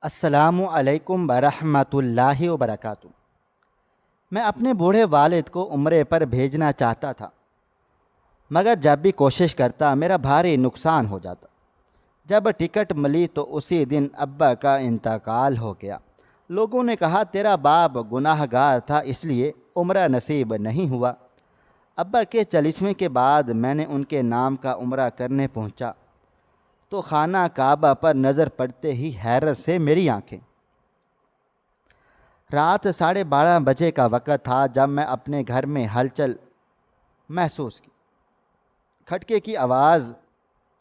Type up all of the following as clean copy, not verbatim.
السلام علیکم ورحمۃ اللہ وبرکاتہ۔ میں اپنے بوڑھے والد کو عمرے پر بھیجنا چاہتا تھا، مگر جب بھی کوشش کرتا میرا بھاری نقصان ہو جاتا۔ جب ٹکٹ ملی تو اسی دن ابا کا انتقال ہو گیا۔ لوگوں نے کہا تیرا باپ گناہ گار تھا، اس لیے عمرہ نصیب نہیں ہوا۔ ابا کے چالیسویں کے بعد میں نے ان کے نام کا عمرہ کرنے پہنچا تو خانہ کعبہ پر نظر پڑتے ہی حیرت سے میری آنکھیں۔ رات 12:30 کا وقت تھا جب میں اپنے گھر میں ہلچل محسوس کی۔ کھٹکے کی آواز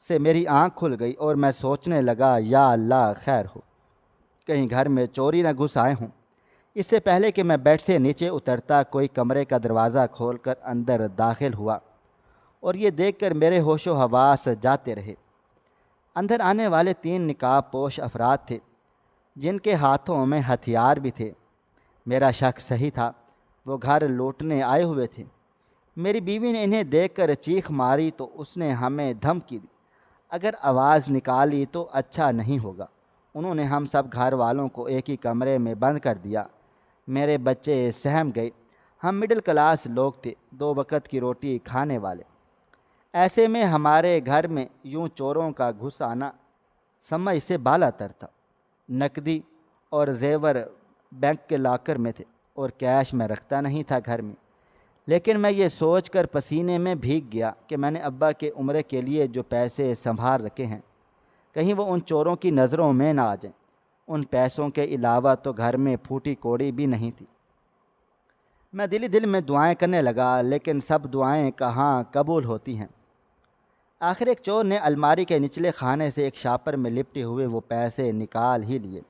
سے میری آنکھ کھل گئی اور میں سوچنے لگا، یا اللہ خیر ہو، کہیں گھر میں چوری نہ گھس آئے ہوں۔ اس سے پہلے کہ میں بیڈ سے نیچے اترتا، کوئی کمرے کا دروازہ کھول کر اندر داخل ہوا اور یہ دیکھ کر میرے ہوش و حواس جاتے رہے۔ اندر آنے والے 3 نقاب پوش افراد تھے جن کے ہاتھوں میں ہتھیار بھی تھے۔ میرا شک صحیح تھا، وہ گھر لوٹنے آئے ہوئے تھے۔ میری بیوی نے انہیں دیکھ کر چیخ ماری تو اس نے ہمیں دھمکی دی، اگر آواز نکالی تو اچھا نہیں ہوگا۔ انہوں نے ہم سب گھر والوں کو ایک ہی کمرے میں بند کر دیا۔ میرے بچے سہم گئے۔ ہم مڈل کلاس لوگ تھے، 2 وقت کی روٹی کھانے والے۔ ایسے میں ہمارے گھر میں یوں چوروں کا گھس آنا سمجھ سے بالا تر تھا۔ نقدی اور زیور بینک کے لاکر میں تھے اور کیش میں رکھتا نہیں تھا گھر میں۔ لیکن میں یہ سوچ کر پسینے میں بھیگ گیا کہ میں نے ابا کے عمرے کے لیے جو پیسے سنبھال رکھے ہیں، کہیں وہ ان چوروں کی نظروں میں نہ آ جائیں۔ ان پیسوں کے علاوہ تو گھر میں پھوٹی کوڑی بھی نہیں تھی۔ میں دل ہی دل میں دعائیں کرنے لگا، لیکن سب دعائیں کہاں قبول ہوتی ہیں۔ آخر ایک چور نے الماری کے نچلے خانے سے ایک شاپر میں لپٹے ہوئے وہ پیسے نکال ہی لیے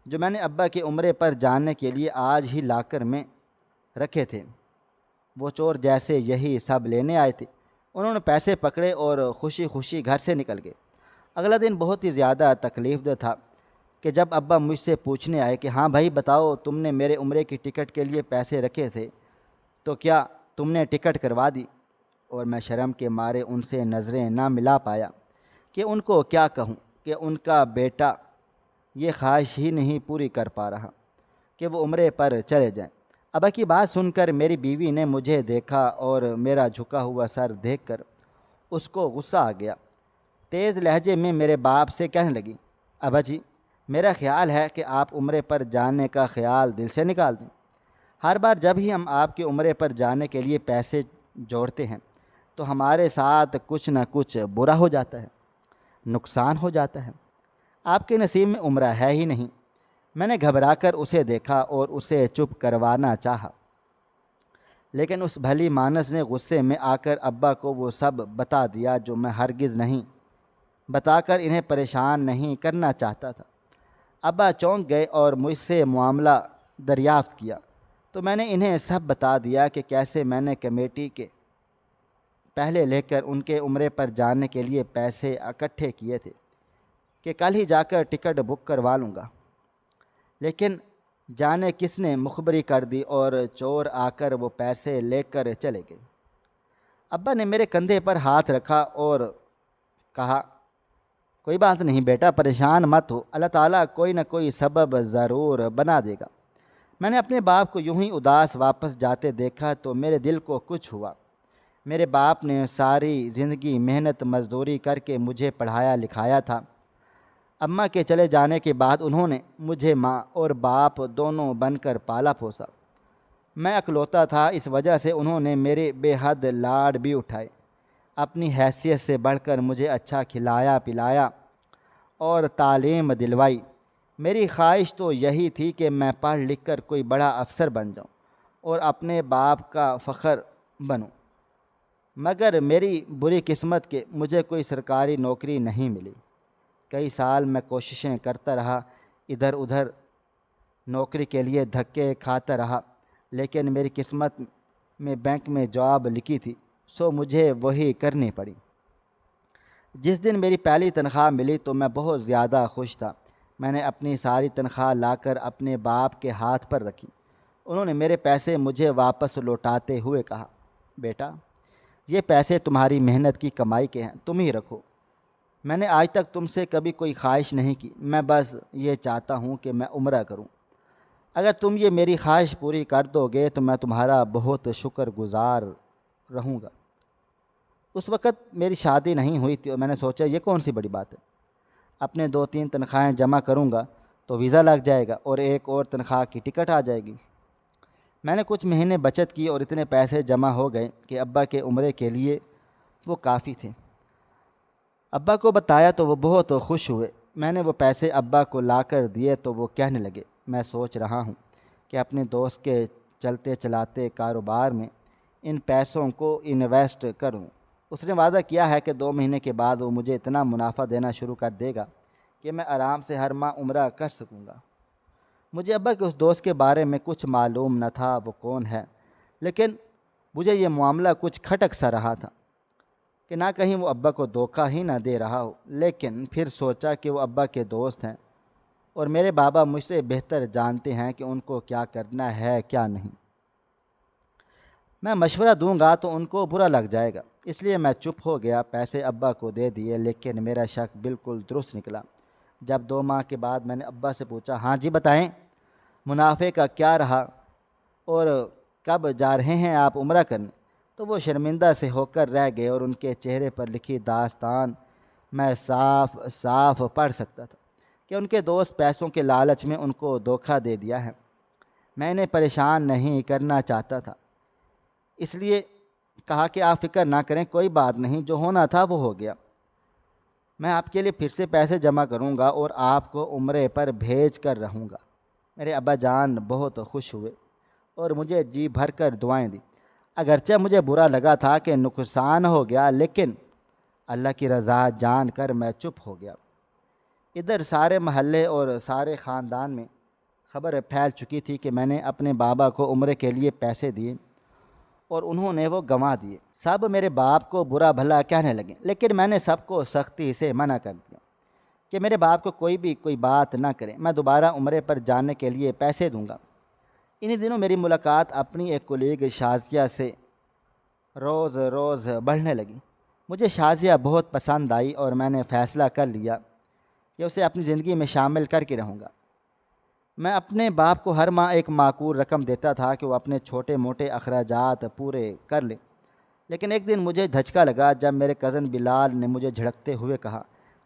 جو میں نے ابا کے عمرے پر جانے کے لیے آج ہی لاکر میں رکھے تھے۔ وہ چور جیسے یہی سب لینے آئے تھے، انہوں نے پیسے پکڑے اور خوشی خوشی گھر سے نکل گئے۔ اگلا دن بہت ہی زیادہ تکلیف دہ تھا کہ جب ابا مجھ سے پوچھنے آئے کہ ہاں بھائی بتاؤ، تم نے میرے عمرے کی ٹکٹ کے لیے پیسے رکھے تھے تو کیا تم نے ٹکٹ کروا دی؟ اور میں شرم کے مارے ان سے نظریں نہ ملا پایا کہ ان کو کیا کہوں کہ ان کا بیٹا یہ خواہش ہی نہیں پوری کر پا رہا کہ وہ عمرے پر چلے جائیں۔ ابا کی بات سن کر میری بیوی نے مجھے دیکھا اور میرا جھکا ہوا سر دیکھ کر اس کو غصہ آ گیا۔ تیز لہجے میں میرے باپ سے کہنے لگی، ابا جی، میرا خیال ہے کہ آپ عمرے پر جانے کا خیال دل سے نکال دیں۔ ہر بار جب ہی ہم آپ کے عمرے پر جانے کے لیے پیسے جوڑتے ہیں تو ہمارے ساتھ کچھ نہ کچھ برا ہو جاتا ہے، نقصان ہو جاتا ہے۔ آپ کے نصیب میں عمرہ ہے ہی نہیں۔ میں نے گھبرا کر اسے دیکھا اور اسے چپ کروانا چاہا، لیکن اس بھلی مانس نے غصے میں آ کر ابا کو وہ سب بتا دیا جو میں ہرگز نہیں بتا کر انہیں پریشان نہیں کرنا چاہتا تھا۔ ابا چونک گئے اور مجھ سے معاملہ دریافت کیا تو میں نے انہیں سب بتا دیا کہ کیسے میں نے کمیٹی کے پہلے لے کر ان کے عمرے پر جانے کے لیے پیسے اکٹھے کیے تھے کہ کل ہی جا کر ٹکٹ بک کروا لوں گا، لیکن جانے کس نے مخبری کر دی اور چور آ کر وہ پیسے لے کر چلے گئے۔ ابا نے میرے کندھے پر ہاتھ رکھا اور کہا، کوئی بات نہیں بیٹا، پریشان مت ہو، اللہ تعالیٰ کوئی نہ کوئی سبب ضرور بنا دے گا۔ میں نے اپنے باپ کو یوں ہی اداس واپس جاتے دیکھا تو میرے دل کو کچھ ہوا۔ میرے باپ نے ساری زندگی محنت مزدوری کر کے مجھے پڑھایا لکھایا تھا۔ اماں کے چلے جانے کے بعد انہوں نے مجھے ماں اور باپ دونوں بن کر پالا پوسا۔ میں اکلوتا تھا، اس وجہ سے انہوں نے میرے بے حد لاڈ بھی اٹھائے۔ اپنی حیثیت سے بڑھ کر مجھے اچھا کھلایا پلایا اور تعلیم دلوائی۔ میری خواہش تو یہی تھی کہ میں پڑھ لکھ کر کوئی بڑا افسر بن جاؤں اور اپنے باپ کا فخر بنوں، مگر میری بری قسمت کہ مجھے کوئی سرکاری نوکری نہیں ملی۔ کئی سال میں کوششیں کرتا رہا، ادھر ادھر نوکری کے لیے دھکے کھاتا رہا، لیکن میری قسمت میں بینک میں جاب لکھی تھی، سو مجھے وہی کرنی پڑی۔ جس دن میری پہلی تنخواہ ملی تو میں بہت زیادہ خوش تھا۔ میں نے اپنی ساری تنخواہ لا کر اپنے باپ کے ہاتھ پر رکھی۔ انہوں نے میرے پیسے مجھے واپس لوٹاتے ہوئے کہا، بیٹا، یہ پیسے تمہاری محنت کی کمائی کے ہیں، تم ہی رکھو۔ میں نے آج تک تم سے کبھی کوئی خواہش نہیں کی، میں بس یہ چاہتا ہوں کہ میں عمرہ کروں۔ اگر تم یہ میری خواہش پوری کر دو گے تو میں تمہارا بہت شکر گزار رہوں گا۔ اس وقت میری شادی نہیں ہوئی تھی اور میں نے سوچا یہ کون سی بڑی بات ہے، اپنے 2-3 تنخواہیں جمع کروں گا تو ویزا لگ جائے گا اور ایک اور تنخواہ کی ٹکٹ آ جائے گی۔ میں نے کچھ مہینے بچت کی اور اتنے پیسے جمع ہو گئے کہ ابا کے عمرے کے لیے وہ کافی تھے۔ ابا کو بتایا تو وہ بہت خوش ہوئے۔ میں نے وہ پیسے ابا کو لا کر دیے تو وہ کہنے لگے، میں سوچ رہا ہوں کہ اپنے دوست کے چلتے چلاتے کاروبار میں ان پیسوں کو انویسٹ کروں۔ اس نے وعدہ کیا ہے کہ 2 مہینے کے بعد وہ مجھے اتنا منافع دینا شروع کر دے گا کہ میں آرام سے ہر ماہ عمرہ کر سکوں گا۔ مجھے ابا کے اس دوست کے بارے میں کچھ معلوم نہ تھا وہ کون ہے، لیکن مجھے یہ معاملہ کچھ کھٹک سا رہا تھا کہ نہ کہیں وہ ابا کو دھوکہ ہی نہ دے رہا ہو۔ لیکن پھر سوچا کہ وہ ابا کے دوست ہیں اور میرے بابا مجھ سے بہتر جانتے ہیں کہ ان کو کیا کرنا ہے کیا نہیں۔ میں مشورہ دوں گا تو ان کو برا لگ جائے گا، اس لیے میں چپ ہو گیا۔ پیسے ابا کو دے دیے، لیکن میرا شک بالکل درست نکلا۔ جب 2 ماہ کے بعد میں نے ابا سے پوچھا، ہاں جی بتائیں، منافع کا کیا رہا اور کب جا رہے ہیں آپ عمرہ کرنے؟ تو وہ شرمندہ سے ہو کر رہ گئے اور ان کے چہرے پر لکھی داستان میں صاف صاف پڑھ سکتا تھا کہ ان کے دوست پیسوں کے لالچ میں ان کو دھوکہ دے دیا ہے۔ میں انہیں پریشان نہیں کرنا چاہتا تھا، اس لیے کہا کہ آپ فکر نہ کریں، کوئی بات نہیں، جو ہونا تھا وہ ہو گیا۔ میں آپ کے لیے پھر سے پیسے جمع کروں گا اور آپ کو عمرے پر بھیج کر رہوں گا۔ میرے ابا جان بہت خوش ہوئے اور مجھے جی بھر کر دعائیں دی۔ اگرچہ مجھے برا لگا تھا کہ نقصان ہو گیا، لیکن اللہ کی رضا جان کر میں چپ ہو گیا۔ ادھر سارے محلے اور سارے خاندان میں خبر پھیل چکی تھی کہ میں نے اپنے بابا کو عمرے کے لیے پیسے دیے اور انہوں نے وہ گنوا دیے۔ سب میرے باپ کو برا بھلا کہنے لگے، لیکن میں نے سب کو سختی سے منع کر دیا کہ میرے باپ کو کوئی بات نہ کرے، میں دوبارہ عمرے پر جانے کے لیے پیسے دوں گا۔ انہی دنوں میری ملاقات اپنی ایک کولیگ شازیہ سے روز روز بڑھنے لگی۔ مجھے شازیہ بہت پسند آئی اور میں نے فیصلہ کر لیا کہ اسے اپنی زندگی میں شامل کر کے رہوں گا۔ میں اپنے باپ کو ہر ماہ ایک معقول رقم دیتا تھا کہ وہ اپنے چھوٹے موٹے اخراجات پورے کر لے، لیکن ایک دن مجھے دھچکا لگا جب میرے کزن بلال نے مجھے جھڑکتے ہوئے کہا،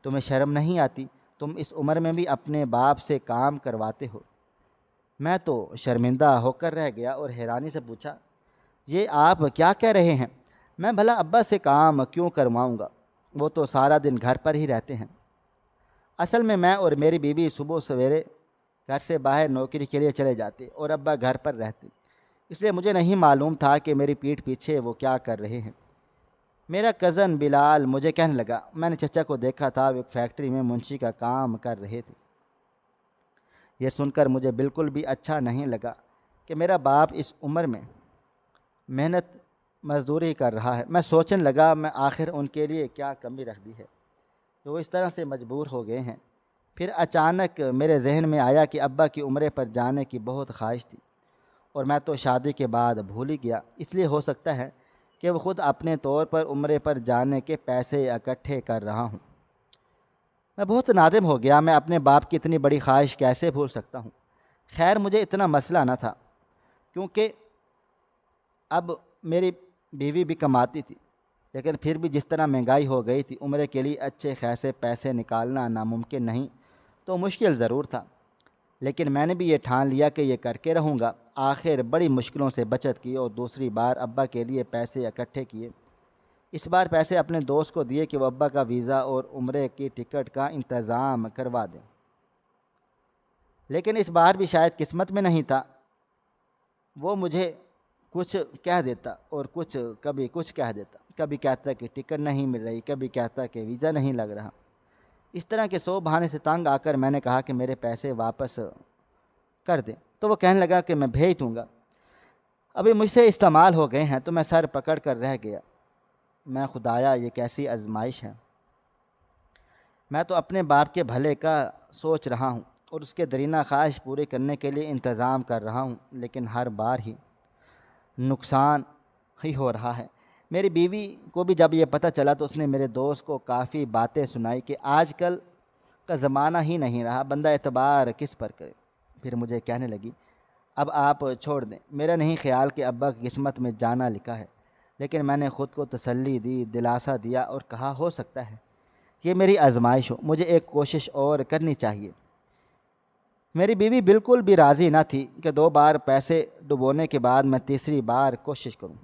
تمہیں شرم نہیں آتی؟ تم اس عمر میں بھی اپنے باپ سے کام کرواتے ہو۔ میں تو شرمندہ ہو کر رہ گیا اور حیرانی سے پوچھا، یہ آپ کیا کہہ رہے ہیں؟ میں بھلا ابا سے کام کیوں کرواؤں گا؟ وہ تو سارا دن گھر پر ہی رہتے ہیں۔ اصل میں اور میری بیوی صبح سویرے گھر سے باہر نوکری کے لیے چلے جاتے اور ابا گھر پر رہتے، اس لیے مجھے نہیں معلوم تھا کہ میری پیٹھ پیچھے وہ کیا کر رہے ہیں۔ میرا کزن بلال مجھے کہنے لگا، میں نے چچا کو دیکھا تھا، وہ ایک فیکٹری میں منشی کا کام کر رہے تھے۔ یہ سن کر مجھے بالکل بھی اچھا نہیں لگا کہ میرا باپ اس عمر میں محنت مزدوری کر رہا ہے۔ میں سوچنے لگا میں آخر ان کے لیے کیا کمی رکھ دی ہے جو وہ اس طرح سے مجبور ہو گئے ہیں۔ پھر اچانک میرے ذہن میں آیا کہ ابا کی عمرے پر جانے کی بہت خواہش تھی اور میں تو شادی کے بعد بھول ہی گیا، اس لیے ہو سکتا ہے کہ وہ خود اپنے طور پر عمرے پر جانے کے پیسے اکٹھے کر رہا ہوں۔ میں بہت نادم ہو گیا، میں اپنے باپ کی اتنی بڑی خواہش کیسے بھول سکتا ہوں؟ خیر مجھے اتنا مسئلہ نہ تھا کیونکہ اب میری بیوی بھی کماتی تھی، لیکن پھر بھی جس طرح مہنگائی ہو گئی تھی، عمرے کے لیے اچھے خاصے پیسے نکالنا ناممکن نہیں تو مشکل ضرور تھا، لیکن میں نے بھی یہ ٹھان لیا کہ یہ کر کے رہوں گا۔ آخر بڑی مشکلوں سے بچت کی اور دوسری بار ابا کے لیے پیسے اکٹھے کیے۔ اس بار پیسے اپنے دوست کو دیے کہ وہ ابا کا ویزا اور عمرے کی ٹکٹ کا انتظام کروا دیں، لیکن اس بار بھی شاید قسمت میں نہیں تھا، وہ مجھے کچھ کہہ دیتا اور کبھی کچھ کہہ دیتا، کبھی کہتا کہ ٹکٹ نہیں مل رہی، کبھی کہتا کہ ویزا نہیں لگ رہا۔ اس طرح کے 100 بہانے سے تنگ آ کر میں نے کہا کہ میرے پیسے واپس کر دیں، تو وہ کہنے لگا کہ میں بھیج دوں گا، ابھی مجھ سے استعمال ہو گئے ہیں۔ تو میں سر پکڑ کر رہ گیا، میں خدایا یہ کیسی آزمائش ہے؟ میں تو اپنے باپ کے بھلے کا سوچ رہا ہوں اور اس کے درینہ خواہش پورے کرنے کے لیے انتظام کر رہا ہوں، لیکن ہر بار ہی نقصان ہی ہو رہا ہے۔ میری بیوی کو بھی جب یہ پتہ چلا تو اس نے میرے دوست کو کافی باتیں سنائی کہ آج کل کا زمانہ ہی نہیں رہا، بندہ اعتبار کس پر کرے۔ پھر مجھے کہنے لگی، اب آپ چھوڑ دیں، میرا نہیں خیال کہ ابا کی قسمت میں جانا لکھا ہے۔ لیکن میں نے خود کو تسلی دی، دلاسا دیا اور کہا ہو سکتا ہے یہ میری آزمائش ہو، مجھے ایک کوشش اور کرنی چاہیے۔ میری بیوی بالکل بھی راضی نہ تھی کہ 2 بار پیسے ڈبونے کے بعد میں تیسری بار کوشش کروں،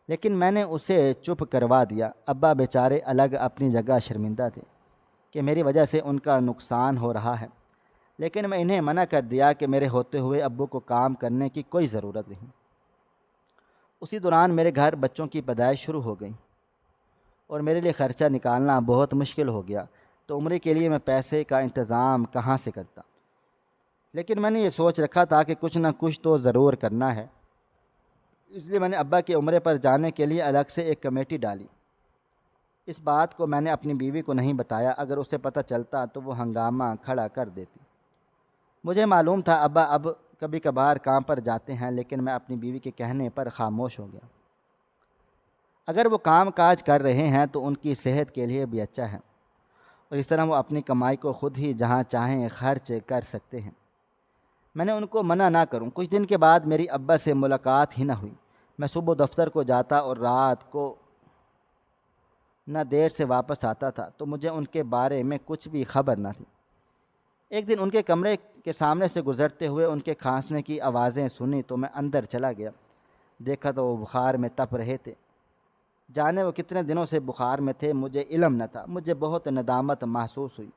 لیکن میں نے اسے چپ کروا دیا۔ ابا بیچارے الگ اپنی جگہ شرمندہ تھے کہ میری وجہ سے ان کا نقصان ہو رہا ہے، لیکن میں انہیں منع کر دیا کہ میرے ہوتے ہوئے ابو کو کام کرنے کی کوئی ضرورت نہیں۔ اسی دوران میرے گھر بچوں کی پیدائش شروع ہو گئی اور میرے لیے خرچہ نکالنا بہت مشکل ہو گیا، تو عمرے کے لیے میں پیسے کا انتظام کہاں سے کرتا؟ لیکن میں نے یہ سوچ رکھا تھا کہ کچھ نہ کچھ تو ضرور کرنا ہے، اس لیے میں نے ابا کے عمرے پر جانے کے لیے الگ سے ایک کمیٹی ڈالی۔ اس بات کو میں نے اپنی بیوی کو نہیں بتایا، اگر اسے پتہ چلتا تو وہ ہنگامہ کھڑا کر دیتی۔ مجھے معلوم تھا ابا اب کبھی کبھار کام پر جاتے ہیں، لیکن میں اپنی بیوی کے کہنے پر خاموش ہو گیا۔ اگر وہ کام کاج کر رہے ہیں تو ان کی صحت کے لیے بھی اچھا ہے، اور اس طرح وہ اپنی کمائی کو خود ہی جہاں چاہیں خرچ کر سکتے ہیں۔ میں نے ان کو منع نہ کروں۔ کچھ دن کے بعد میری ابا سے ملاقات ہی نہ ہوئی۔ میں صبح دفتر کو جاتا اور رات کو نہ دیر سے واپس آتا تھا، تو مجھے ان کے بارے میں کچھ بھی خبر نہ تھی۔ ایک دن ان کے کمرے کے سامنے سے گزرتے ہوئے ان کے کھانسنے کی آوازیں سنی تو میں اندر چلا گیا۔ دیکھا تو وہ بخار میں تپ رہے تھے۔ جانے وہ کتنے دنوں سے بخار میں تھے، مجھے علم نہ تھا۔ مجھے بہت ندامت محسوس ہوئی۔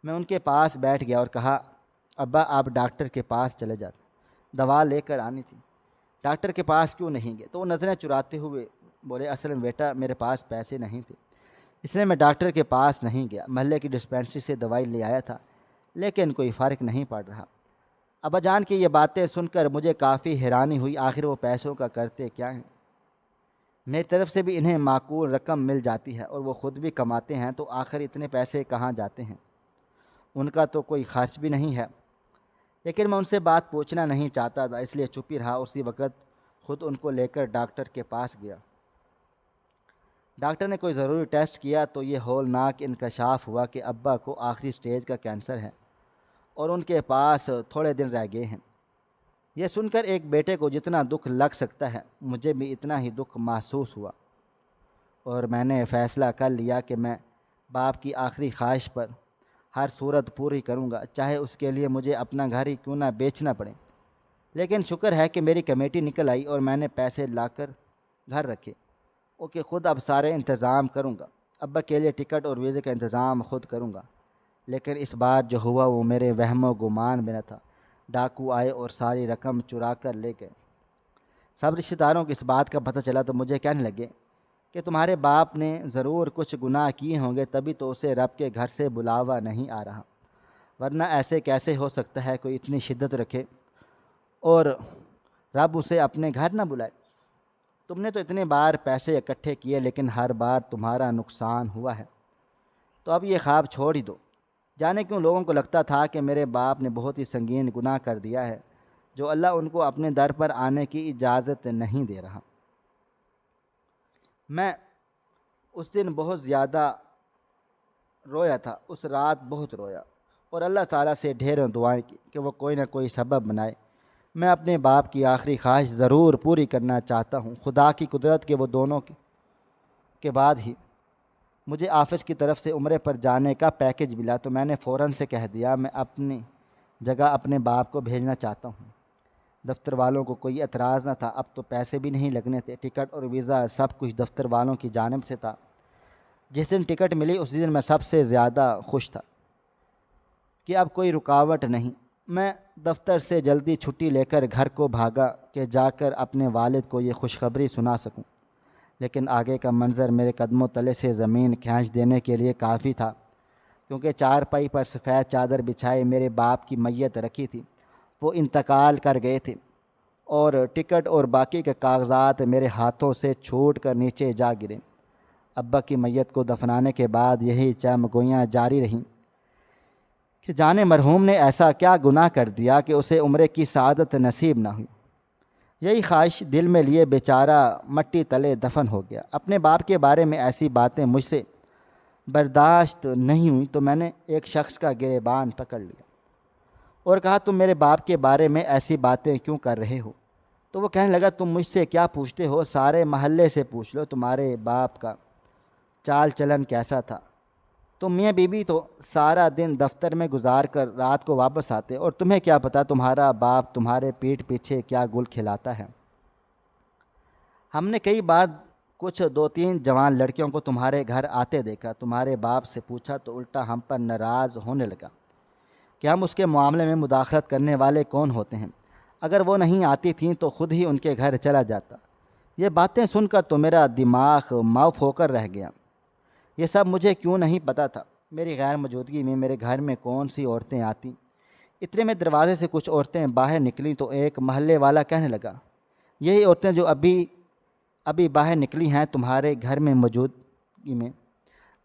میں ان کے پاس بیٹھ گیا اور کہا، ابا آپ ڈاکٹر کے پاس چلے جاتے، دوا لے کر آنی تھی۔ ڈاکٹر کے پاس کیوں نہیں گئے؟ تو وہ نظریں چراتے ہوئے بولے، اصل میں بیٹا میرے پاس پیسے نہیں تھے، اس لیے میں ڈاکٹر کے پاس نہیں گیا۔ محلے کی ڈسپینسری سے دوائی لے آیا تھا، لیکن کوئی فرق نہیں پڑ رہا۔ ابا جان کی یہ باتیں سن کر مجھے کافی حیرانی ہوئی، آخر وہ پیسوں کا کرتے کیا ہیں؟ میری طرف سے بھی انہیں معقول رقم مل جاتی ہے اور وہ خود بھی کماتے ہیں، تو آخر اتنے پیسے کہاں جاتے ہیں؟ ان کا تو کوئی خرچ بھی نہیں ہے۔ لیکن میں ان سے بات پوچھنا نہیں چاہتا تھا، اس لیے چپ ہی رہا۔ اسی وقت خود ان کو لے کر ڈاکٹر کے پاس گیا۔ ڈاکٹر نے کوئی ضروری ٹیسٹ کیا تو یہ ہولناک انکشاف ہوا کہ ابا کو آخری سٹیج کا کینسر ہے اور ان کے پاس تھوڑے دن رہ گئے ہیں۔ یہ سن کر ایک بیٹے کو جتنا دکھ لگ سکتا ہے، مجھے بھی اتنا ہی دکھ محسوس ہوا، اور میں نے فیصلہ کر لیا کہ میں باپ کی آخری خواہش پر ہر صورت پوری کروں گا، چاہے اس کے لیے مجھے اپنا گھر ہی کیوں نہ بیچنا پڑے۔ لیکن شکر ہے کہ میری کمیٹی نکل آئی اور میں نے پیسے لا کر گھر رکھے، کہ خود اب سارے انتظام کروں گا۔ ابا کے لیے ٹکٹ اور ویزے کا انتظام خود کروں گا۔ لیکن اس بار جو ہوا وہ میرے وہم و گمان میں نہ تھا۔ ڈاکو آئے اور ساری رقم چرا کر لے گئے۔ سب رشتہ داروں کو اس بات کا پتہ چلا تو مجھے کہنے لگے کہ تمہارے باپ نے ضرور کچھ گناہ کیے ہوں گے، تبھی تو اسے رب کے گھر سے بلاوا نہیں آ رہا، ورنہ ایسے کیسے ہو سکتا ہے کوئی اتنی شدت رکھے اور رب اسے اپنے گھر نہ بلائے۔ تم نے تو اتنے بار پیسے اکٹھے کیے، لیکن ہر بار تمہارا نقصان ہوا ہے، تو اب یہ خواب چھوڑ ہی دو۔ جانے کیوں لوگوں کو لگتا تھا کہ میرے باپ نے بہت ہی سنگین گناہ کر دیا ہے، جو اللہ ان کو اپنے در پر آنے کی اجازت نہیں دے رہا۔ میں اس دن بہت زیادہ رویا تھا، اس رات بہت رویا اور اللہ تعالیٰ سے ڈھیروں دعائیں کی کہ وہ کوئی نہ کوئی سبب بنائے۔ میں اپنے باپ کی آخری خواہش ضرور پوری کرنا چاہتا ہوں۔ خدا کی قدرت کے وہ دونوں کے بعد ہی مجھے آفس کی طرف سے عمرے پر جانے کا پیکج ملا، تو میں نے فوراً سے کہہ دیا میں اپنی جگہ اپنے باپ کو بھیجنا چاہتا ہوں۔ دفتر والوں کو کوئی اعتراض نہ تھا، اب تو پیسے بھی نہیں لگنے تھے، ٹکٹ اور ویزا سب کچھ دفتر والوں کی جانب سے تھا۔ جس دن ٹکٹ ملی اس دن میں سب سے زیادہ خوش تھا کہ اب کوئی رکاوٹ نہیں۔ میں دفتر سے جلدی چھٹی لے کر گھر کو بھاگا کہ جا کر اپنے والد کو یہ خوشخبری سنا سکوں، لیکن آگے کا منظر میرے قدموں تلے سے زمین کھینچ دینے کے لیے کافی تھا، کیونکہ چارپائی پر سفید چادر بچھائے میرے باپ کی میت رکھی تھی۔ وہ انتقال کر گئے تھے اور ٹکٹ اور باقی کے کاغذات میرے ہاتھوں سے چھوٹ کر نیچے جا گرے۔ ابا کی میت کو دفنانے کے بعد یہی چمگوئیاں جاری رہیں کہ جانے مرحوم نے ایسا کیا گناہ کر دیا کہ اسے عمرے کی سعادت نصیب نہ ہوئی۔ یہی خواہش دل میں لیے بیچارہ مٹی تلے دفن ہو گیا۔ اپنے باپ کے بارے میں ایسی باتیں مجھ سے برداشت نہیں ہوئی تو میں نے ایک شخص کا گریبان پکڑ لیا اور کہا، تم میرے باپ کے بارے میں ایسی باتیں کیوں کر رہے ہو؟ تو وہ کہنے لگا، تم مجھ سے کیا پوچھتے ہو؟ سارے محلے سے پوچھ لو تمہارے باپ کا چال چلن کیسا تھا۔ تم میاں بیوی تو سارا دن دفتر میں گزار کر رات کو واپس آتے، اور تمہیں کیا پتہ تمہارا باپ تمہارے پیٹھ پیچھے کیا گل کھلاتا ہے۔ ہم نے کئی بار کچھ 2-3 جوان لڑکیوں کو تمہارے گھر آتے دیکھا۔ تمہارے باپ سے پوچھا تو الٹا ہم پر ناراض ہونے لگا کہ ہم اس کے معاملے میں مداخلت کرنے والے کون ہوتے ہیں۔ اگر وہ نہیں آتی تھیں تو خود ہی ان کے گھر چلا جاتا۔ یہ باتیں سن کر تو میرا دماغ معاف ہو کر رہ گیا۔ یہ سب مجھے کیوں نہیں پتہ تھا؟ میری غیر موجودگی میں میرے گھر میں کون سی عورتیں آتیں؟ اتنے میں دروازے سے کچھ عورتیں باہر نکلیں تو ایک محلے والا کہنے لگا، یہی عورتیں جو ابھی باہر نکلی ہیں تمہارے گھر میں موجودگی میں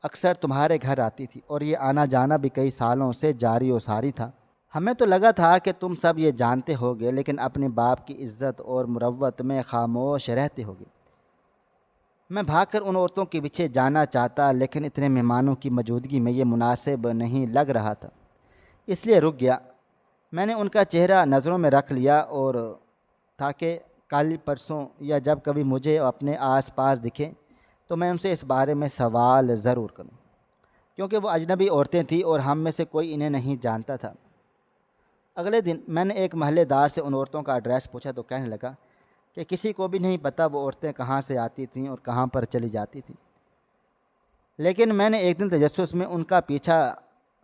اکثر تمہارے گھر آتی تھی، اور یہ آنا جانا بھی کئی سالوں سے جاری و ساری تھا۔ ہمیں تو لگا تھا کہ تم سب یہ جانتے ہوگے، لیکن اپنے باپ کی عزت اور مروت میں خاموش رہتے ہوگے۔ میں بھاگ کر ان عورتوں کے پیچھے جانا چاہتا، لیکن اتنے مہمانوں کی موجودگی میں یہ مناسب نہیں لگ رہا تھا، اس لیے رک گیا۔ میں نے ان کا چہرہ نظروں میں رکھ لیا اور تاکہ کل پرسوں یا جب کبھی مجھے اپنے آس پاس دکھیں تو میں ان سے اس بارے میں سوال ضرور کروں، کیونکہ وہ اجنبی عورتیں تھیں اور ہم میں سے کوئی انہیں نہیں جانتا تھا۔ اگلے دن میں نے ایک محلے دار سے ان عورتوں کا ایڈریس پوچھا تو کہنے لگا کہ کسی کو بھی نہیں پتہ وہ عورتیں کہاں سے آتی تھیں اور کہاں پر چلی جاتی تھیں، لیکن میں نے ایک دن تجسس میں ان کا پیچھا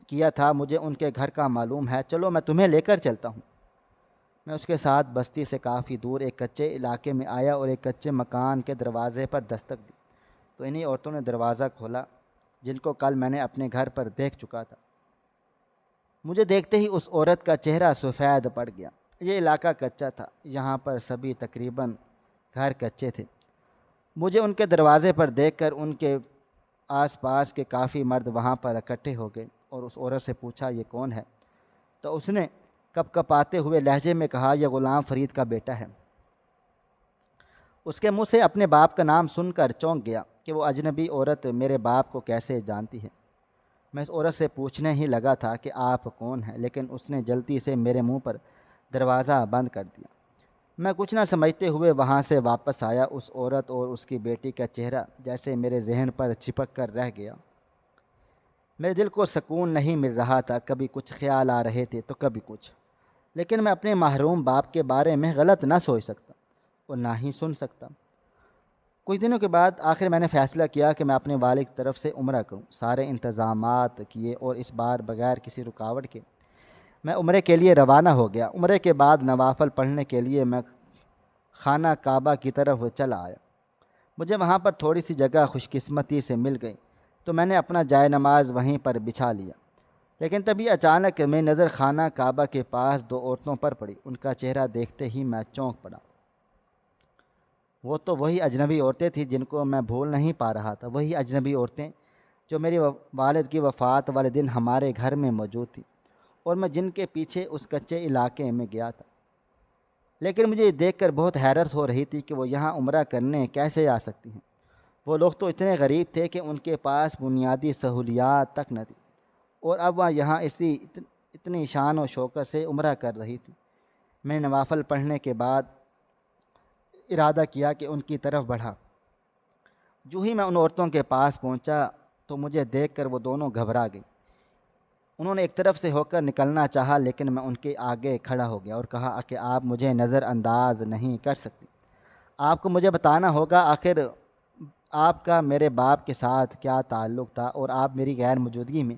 کیا تھا۔ مجھے ان کے گھر کا معلوم ہے، چلو میں تمہیں لے کر چلتا ہوں۔ میں اس کے ساتھ بستی سے کافی دور ایک کچے علاقے میں آیا اور ایک کچے مکان کے دروازے پر دستک دی تو انہی عورتوں نے دروازہ کھولا جن کو کل میں نے اپنے گھر پر دیکھ چکا تھا۔ مجھے دیکھتے ہی اس عورت کا چہرہ سفید پڑ گیا۔ یہ علاقہ کچا تھا، یہاں پر سبھی تقریباً گھر کچے تھے۔ مجھے ان کے دروازے پر دیکھ کر ان کے آس پاس کے کافی مرد وہاں پر اکٹھے ہو گئے اور اس عورت سے پوچھا، یہ کون ہے؟ تو اس نے کپ کپاتے ہوئے لہجے میں کہا، یہ غلام فرید کا بیٹا ہے۔ اس کے منہ سے اپنے باپ کا نام سن کر چونک گیا کہ وہ اجنبی عورت میرے باپ کو کیسے جانتی ہے۔ میں اس عورت سے پوچھنے ہی لگا تھا کہ آپ کون ہیں، لیکن اس نے جلدی سے میرے منہ پر دروازہ بند کر دیا۔ میں کچھ نہ سمجھتے ہوئے وہاں سے واپس آیا۔ اس عورت اور اس کی بیٹی کا چہرہ جیسے میرے ذہن پر چپک کر رہ گیا۔ میرے دل کو سکون نہیں مل رہا تھا، کبھی کچھ خیال آ رہے تھے تو کبھی کچھ، لیکن میں اپنے محروم باپ کے بارے میں غلط نہ سوچ سکتا اور نہ ہی سن سکتا۔ کچھ دنوں کے بعد آخر میں نے فیصلہ کیا کہ میں اپنے والد کی طرف سے عمرہ کروں۔ سارے انتظامات کیے اور اس بار بغیر کسی رکاوٹ کے میں عمرے کے لیے روانہ ہو گیا۔ عمرے کے بعد نوافل پڑھنے کے لیے میں خانہ کعبہ کی طرف چلا آیا۔ مجھے وہاں پر تھوڑی سی جگہ خوش قسمتی سے مل گئی تو میں نے اپنا جائے نماز وہیں پر بچھا لیا، لیکن تبھی اچانک میری نظر خانہ کعبہ کے پاس 2 عورتوں پر پڑی۔ ان کا چہرہ دیکھتے ہی میں چونک پڑا۔ وہ تو وہی اجنبی عورتیں تھیں جن کو میں بھول نہیں پا رہا تھا، وہی اجنبی عورتیں جو میری والد کی وفات والے دن ہمارے گھر میں موجود تھیں اور میں جن کے پیچھے اس کچے علاقے میں گیا تھا۔ لیکن مجھے یہ دیکھ کر بہت حیرت ہو رہی تھی کہ وہ یہاں عمرہ کرنے کیسے آ سکتی ہیں۔ وہ لوگ تو اتنے غریب تھے کہ ان کے پاس بنیادی سہولیات تک نہ تھی، اور اب وہ یہاں اتنی شان و شوکت سے عمرہ کر رہی تھی۔ میں نے نوافل پڑھنے کے بعد ارادہ کیا کہ ان کی طرف بڑھا۔ جو ہی میں ان عورتوں کے پاس پہنچا تو مجھے دیکھ کر وہ دونوں گھبرا گئی۔ انہوں نے ایک طرف سے ہو کر نکلنا چاہا، لیکن میں ان کے آگے کھڑا ہو گیا اور کہا کہ آپ مجھے نظر انداز نہیں کر سکتی۔ آپ کو مجھے بتانا ہوگا آخر آپ کا میرے باپ کے ساتھ کیا تعلق تھا اور آپ میری غیر موجودگی میں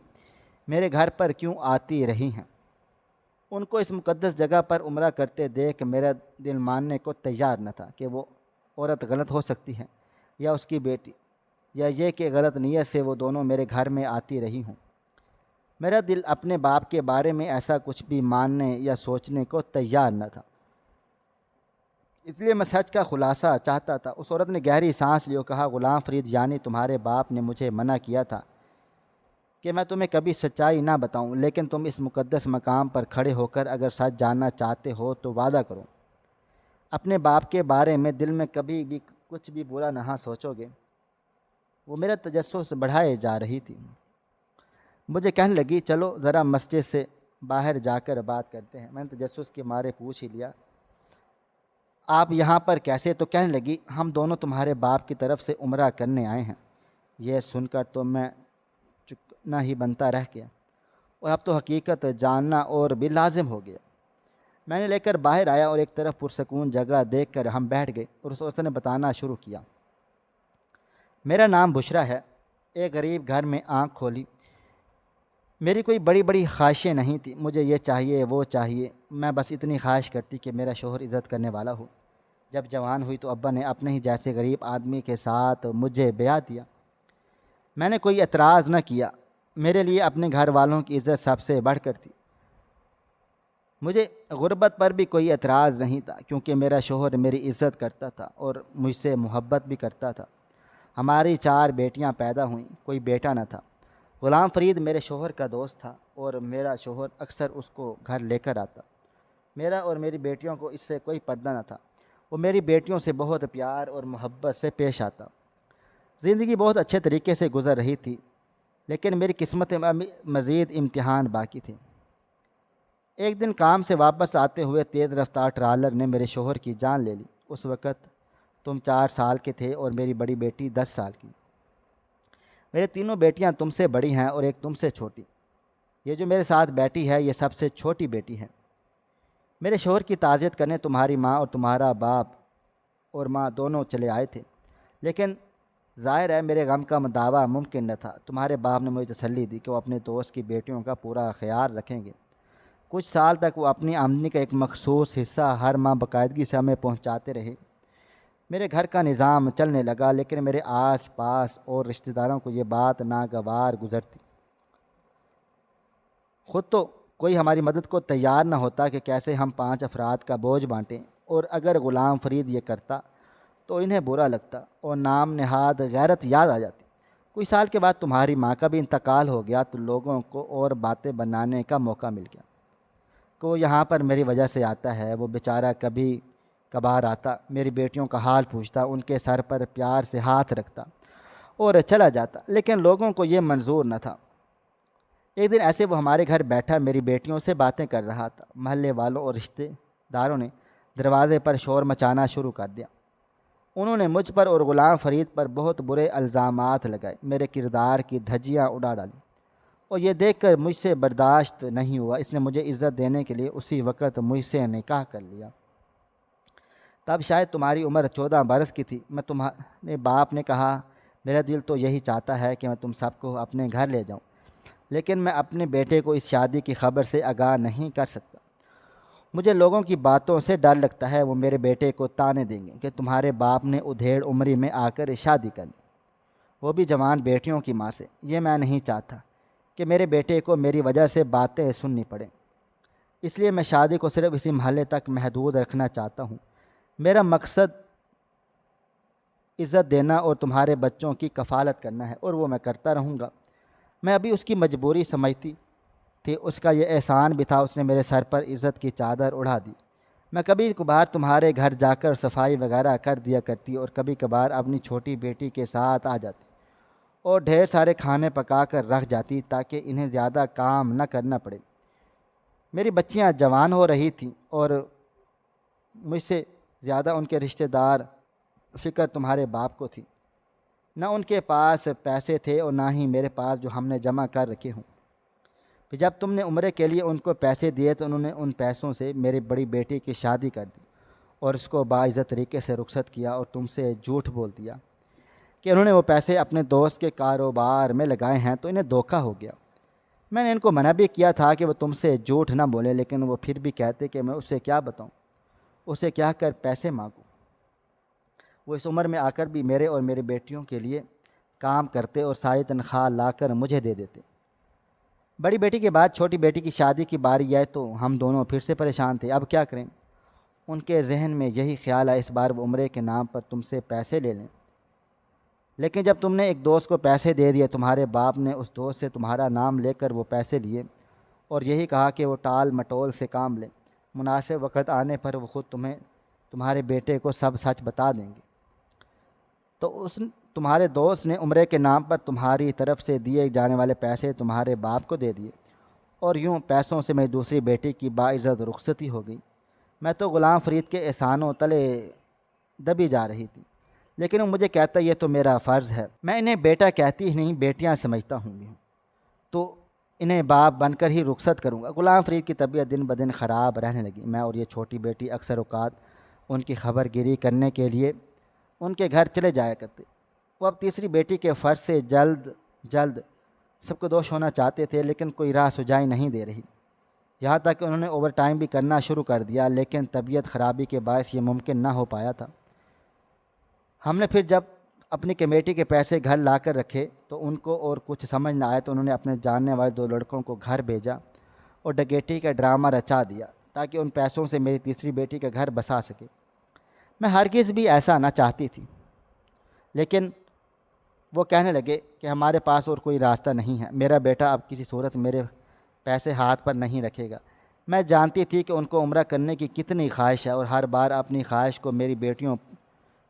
میرے گھر پر کیوں آتی رہی ہیں۔ ان کو اس مقدس جگہ پر عمرہ کرتے دیکھ میرا دل ماننے کو تیار نہ تھا کہ وہ عورت غلط ہو سکتی ہے یا اس کی بیٹی، یا یہ کہ غلط نیت سے وہ دونوں میرے گھر میں آتی رہی ہوں۔ میرا دل اپنے باپ کے بارے میں ایسا کچھ بھی ماننے یا سوچنے کو تیار نہ تھا، اس لیے میں سچ کا خلاصہ چاہتا تھا۔ اس عورت نے گہری سانس لی اور کہا، غلام فرید یعنی تمہارے باپ نے مجھے منع کیا تھا کہ میں تمہیں کبھی سچائی نہ بتاؤں، لیکن تم اس مقدس مقام پر کھڑے ہو کر اگر سچ جاننا چاہتے ہو تو وعدہ کرو۔ اپنے باپ کے بارے میں دل میں کبھی بھی کچھ بھی برا نہ سوچو گے۔ وہ میرا تجسس بڑھائے جا رہی تھی۔ مجھے کہنے لگی چلو ذرا مسجد سے باہر جا کر بات کرتے ہیں۔ میں نے تجسس کے مارے پوچھ ہی لیا آپ یہاں پر کیسے؟ تو کہنے لگی ہم دونوں تمہارے باپ کی طرف سے عمرہ کرنے آئے ہیں۔ یہ سن کر تو میں چکنا ہی بنتا رہ گیا، اور اب تو حقیقت جاننا اور بھی لازم ہو گیا۔ میں نے لے کر باہر آیا اور ایک طرف پرسکون جگہ دیکھ کر ہم بیٹھ گئے، اور اس عورت نے بتانا شروع کیا میرا نام بشریٰ ہے۔ ایک غریب گھر میں آنکھ کھولی۔ میری کوئی بڑی بڑی خواہشیں نہیں تھیں، مجھے یہ چاہیے وہ چاہیے، میں بس اتنی خواہش کرتی کہ میرا شوہر عزت کرنے والا ہو۔ جب جوان ہوئی تو ابا نے اپنے ہی جیسے غریب آدمی کے ساتھ مجھے بیاہ دیا۔ میں نے کوئی اعتراض نہ کیا، میرے لیے اپنے گھر والوں کی عزت سب سے بڑھ کر تھی۔ مجھے غربت پر بھی کوئی اعتراض نہیں تھا، کیونکہ میرا شوہر میری عزت کرتا تھا اور مجھ سے محبت بھی کرتا تھا۔ ہماری 4 بیٹیاں پیدا ہوئیں، کوئی بیٹا نہ تھا۔ غلام فرید میرے شوہر کا دوست تھا، اور میرا شوہر اکثر اس کو گھر لے کر آتا۔ میرا اور میری بیٹیوں کو اس سے کوئی پردہ نہ تھا۔ وہ میری بیٹیوں سے بہت پیار اور محبت سے پیش آتا۔ زندگی بہت اچھے طریقے سے گزر رہی تھی، لیکن میری قسمت میں مزید امتحان باقی تھے۔ ایک دن کام سے واپس آتے ہوئے تیز رفتار ٹرالر نے میرے شوہر کی جان لے لی۔ اس وقت تم 4 سال کے تھے اور میری بڑی بیٹی 10 سال کی۔ میرے تینوں بیٹیاں تم سے بڑی ہیں اور ایک تم سے چھوٹی۔ یہ جو میرے ساتھ بیٹھی ہے یہ سب سے چھوٹی بیٹی ہے۔ میرے شوہر کی تعزیت کرنے تمہاری ماں اور تمہارا باپ اور ماں دونوں چلے آئے تھے، لیکن ظاہر ہے میرے غم کا دعویٰ ممکن نہ تھا۔ تمہارے باپ نے مجھے تسلی دی کہ وہ اپنے دوست کی بیٹیوں کا پورا خیال رکھیں گے۔ کچھ سال تک وہ اپنی آمدنی کا ایک مخصوص حصہ ہر ماہ باقاعدگی سے ہمیں پہنچاتے رہے۔ میرے گھر کا نظام چلنے لگا، لیکن میرے آس پاس اور رشتہ داروں کو یہ بات ناگوار گزرتی۔ خود تو کوئی ہماری مدد کو تیار نہ ہوتا کہ کیسے ہم 5 افراد کا بوجھ بانٹیں، اور اگر غلام فرید یہ کرتا تو انہیں برا لگتا اور نام نہاد غیرت یاد آ جاتی۔ کچھ سال کے بعد تمہاری ماں کا بھی انتقال ہو گیا، تو لوگوں کو اور باتیں بنانے کا موقع مل گیا کہ وہ یہاں پر میری وجہ سے آتا ہے۔ وہ بیچارہ کبھی کبھار آتا، میری بیٹیوں کا حال پوچھتا، ان کے سر پر پیار سے ہاتھ رکھتا اور چلا جاتا، لیکن لوگوں کو یہ منظور نہ تھا۔ ایک دن ایسے وہ ہمارے گھر بیٹھا میری بیٹیوں سے باتیں کر رہا تھا۔ محلے والوں اور رشتہ داروں نے دروازے پر شور مچانا شروع کر دیا۔ انہوں نے مجھ پر اور غلام فرید پر بہت برے الزامات لگائے، میرے کردار کی دھجیاں اڑا ڈالی، اور یہ دیکھ کر مجھ سے برداشت نہیں ہوا۔ اس نے مجھے عزت دینے کے لیے اسی وقت مجھ سے نکاح کر لیا۔ تب شاید تمہاری عمر 14 برس کی تھی۔ میں تمہارے باپ نے کہا میرا دل تو یہی چاہتا ہے کہ میں تم سب کو اپنے گھر لے جاؤں، لیکن میں اپنے بیٹے کو اس شادی کی خبر سے آگاہ نہیں کر سکتا۔ مجھے لوگوں کی باتوں سے ڈر لگتا ہے، وہ میرے بیٹے کو طعنے دیں گے کہ تمہارے باپ نے ادھیڑ عمری میں آ کر شادی کر لی، وہ بھی جوان بیٹیوں کی ماں سے۔ یہ میں نہیں چاہتا کہ میرے بیٹے کو میری وجہ سے باتیں سننی پڑیں، اس لیے میں شادی کو صرف اسی محلے تک محدود رکھنا چاہتا ہوں۔ میرا مقصد عزت دینا اور تمہارے بچوں کی کفالت کرنا ہے، اور وہ میں کرتا رہوں گا۔ میں ابھی اس کی مجبوری سمجھتی تھی، اس کا یہ احسان بھی تھا، اس نے میرے سر پر عزت کی چادر اڑا دی۔ میں کبھی کبھار تمہارے گھر جا کر صفائی وغیرہ کر دیا کرتی، اور کبھی کبھار اپنی چھوٹی بیٹی کے ساتھ آ جاتی اور ڈھیر سارے کھانے پکا کر رکھ جاتی تاکہ انہیں زیادہ کام نہ کرنا پڑے۔ میری بچیاں جوان ہو رہی تھیں اور مجھ سے زیادہ ان کے رشتہ دار فکر تمہارے باپ کو تھی۔ نہ ان کے پاس پیسے تھے اور نہ ہی میرے پاس جو ہم نے جمع کر رکھے ہوں۔ پھر جب تم نے عمرے کے لیے ان کو پیسے دیے تو انہوں نے ان پیسوں سے میری بڑی بیٹی کی شادی کر دی اور اس کو باعزت طریقے سے رخصت کیا، اور تم سے جھوٹ بول دیا کہ انہوں نے وہ پیسے اپنے دوست کے کاروبار میں لگائے ہیں، تو انہیں دھوکہ ہو گیا۔ میں نے ان کو منع بھی کیا تھا کہ وہ تم سے جھوٹ نہ بولے، لیکن وہ پھر بھی کہتے کہ میں اسے کیا بتاؤں، اسے کیا کر پیسے مانگوں۔ وہ اس عمر میں آ کر بھی میرے اور میری بیٹیوں کے لیے کام کرتے اور ساری تنخواہ لا کر مجھے دے دیتے۔ بڑی بیٹی کے بعد چھوٹی بیٹی کی شادی کی باری آئے تو ہم دونوں پھر سے پریشان تھے، اب کیا کریں۔ ان کے ذہن میں یہی خیال ہے اس بار وہ عمرے کے نام پر تم سے پیسے لے لیں، لیکن جب تم نے ایک دوست کو پیسے دے دیے، تمہارے باپ نے اس دوست سے تمہارا نام لے کر وہ پیسے لیے اور یہی کہا کہ وہ ٹال مٹول سے کام لیں، مناسب وقت آنے پر وہ خود تمہیں تمہارے بیٹے کو سب سچ بتا دیں گے۔ تو تمہارے دوست نے عمرے کے نام پر تمہاری طرف سے دیے جانے والے پیسے تمہارے باپ کو دے دیے، اور یوں پیسوں سے میری دوسری بیٹی کی باعزت رخصتی ہو گئی۔ میں تو غلام فرید کے احسانوں تلے دبی جا رہی تھی، لیکن وہ مجھے کہتا یہ تو میرا فرض ہے۔ میں انہیں بیٹا کہتی ہی نہیں، بیٹیاں سمجھتا ہوں گی، تو انہیں باپ بن کر ہی رخصت کروں گا۔ غلام فرید کی طبیعت دن بدن خراب رہنے لگی۔ میں اور یہ چھوٹی بیٹی اکثر اوقات ان کی خبر گیری کرنے کے لیے ان کے گھر چلے جایا کرتے۔ وہ اب تیسری بیٹی کے فرض سے جلد سب کو دوش ہونا چاہتے تھے، لیکن کوئی راہ سجائی نہیں دے رہی۔ یہاں تک کہ انہوں نے اوور ٹائم بھی کرنا شروع کر دیا، لیکن طبیعت خرابی کے باعث یہ ممکن نہ ہو پایا تھا۔ ہم نے پھر جب اپنی کمیٹی کے پیسے گھر لا کر رکھے تو ان کو اور کچھ سمجھ نہ آئے، تو انہوں نے اپنے جاننے والے 2 لڑکوں کو گھر بھیجا اور ڈکیتی کا ڈرامہ رچا دیا تاکہ ان پیسوں سے میری تیسری بیٹی کا گھر بسا سکے۔ میں ہرگز بھی ایسا نہ چاہتی تھی، لیکن وہ کہنے لگے کہ ہمارے پاس اور کوئی راستہ نہیں ہے، میرا بیٹا اب کسی صورت میرے پیسے ہاتھ پر نہیں رکھے گا۔ میں جانتی تھی کہ ان کو عمرہ کرنے کی کتنی خواہش ہے، اور ہر بار اپنی خواہش کو میری بیٹیوں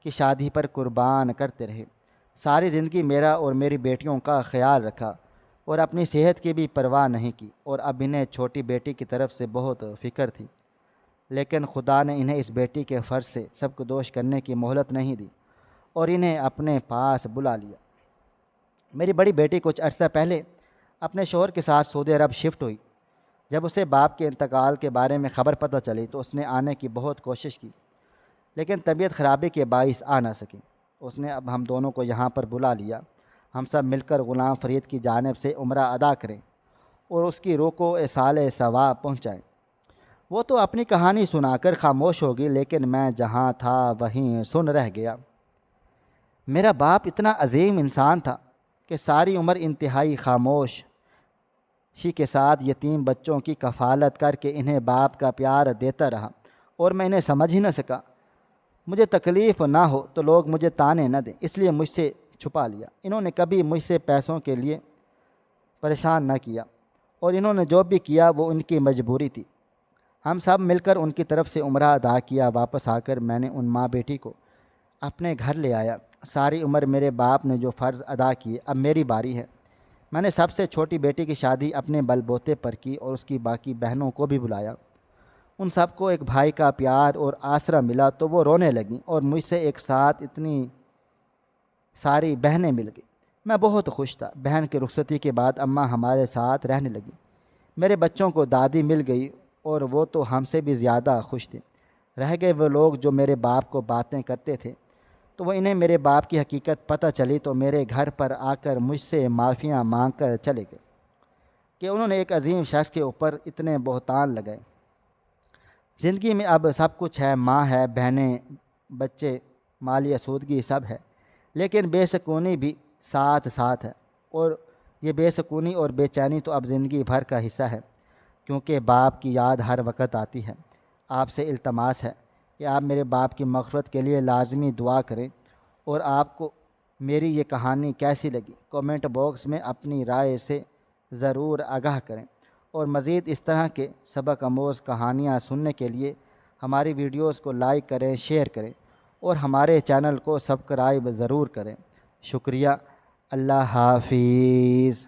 کی شادی پر قربان کرتے رہے۔ ساری زندگی میرا اور میری بیٹیوں کا خیال رکھا اور اپنی صحت کی بھی پرواہ نہیں کی، اور اب انہیں چھوٹی بیٹی کی طرف سے بہت فکر تھی، لیکن خدا نے انہیں اس بیٹی کے فرض سے سب کو دوش کرنے کی مہلت نہیں دی اور انہیں اپنے پاس بلا لیا۔ میری بڑی بیٹی کچھ عرصہ پہلے اپنے شوہر کے ساتھ سعودی عرب شفٹ ہوئی۔ جب اسے باپ کے انتقال کے بارے میں خبر پتہ چلی تو اس نے آنے کی بہت کوشش کی، لیکن طبیعت خرابی کے باعث آ نہ سکی۔ اس نے اب ہم دونوں کو یہاں پر بلا لیا، ہم سب مل کر غلام فرید کی جانب سے عمرہ ادا کریں اور اس کی روح کو ایصال ثواب پہنچائیں۔ وہ تو اپنی کہانی سنا کر خاموش ہوگی، لیکن میں جہاں تھا وہیں سن رہ گیا۔ میرا باپ اتنا عظیم انسان تھا کہ ساری عمر انتہائی خاموشی کے ساتھ یتیم بچوں کی کفالت کر کے انہیں باپ کا پیار دیتا رہا، اور میں انہیں سمجھ ہی نہ سکا۔ مجھے تکلیف نہ ہو تو لوگ مجھے تانے نہ دیں، اس لیے مجھ سے چھپا لیا۔ انہوں نے کبھی مجھ سے پیسوں کے لیے پریشان نہ کیا، اور انہوں نے جو بھی کیا وہ ان کی مجبوری تھی۔ ہم سب مل کر ان کی طرف سے عمرہ ادا کیا۔ واپس آ کر میں نے ان ماں بیٹی کو اپنے گھر لے آیا۔ ساری عمر میرے باپ نے جو فرض ادا کیے، اب میری باری ہے۔ میں نے سب سے چھوٹی بیٹی کی شادی اپنے بل بوتے پر کی اور اس کی باقی بہنوں کو بھی بلایا۔ ان سب کو ایک بھائی کا پیار اور آسرا ملا تو وہ رونے لگیں، اور مجھ سے ایک ساتھ اتنی ساری بہنیں مل گئیں۔ میں بہت خوش تھا۔ بہن کی رخصتی کے بعد اماں ہمارے ساتھ رہنے لگیں۔ میرے بچوں کو دادی مل گئی، اور وہ تو ہم سے بھی زیادہ خوش تھے۔ رہ گئے وہ لوگ جو میرے باپ کو باتیں کرتے تھے، تو وہ انہیں میرے باپ کی حقیقت پتہ چلی تو میرے گھر پر آ کر مجھ سے معافیاں مانگ کر چلے گئے کہ انہوں نے ایک عظیم شخص کے اوپر اتنے بہتان لگائے۔ زندگی میں اب سب کچھ ہے، ماں ہے، بہنیں، بچے، مالی آسودگی سب ہے، لیکن بے سکونی بھی ساتھ ہے، اور یہ بے سکونی اور بے چینی تو اب زندگی بھر کا حصہ ہے، کیونکہ باپ کی یاد ہر وقت آتی ہے۔ آپ سے التماس ہے کہ آپ میرے باپ کی مغفرت کے لیے لازمی دعا کریں، اور آپ کو میری یہ کہانی کیسی لگی کومنٹ باکس میں اپنی رائے سے ضرور آگاہ کریں، اور مزید اس طرح کے سبق آموز کہانیاں سننے کے لیے ہماری ویڈیوز کو لائک کریں، شیئر کریں، اور ہمارے چینل کو سبسکرائب ضرور کریں۔ شکریہ۔ اللہ حافظ۔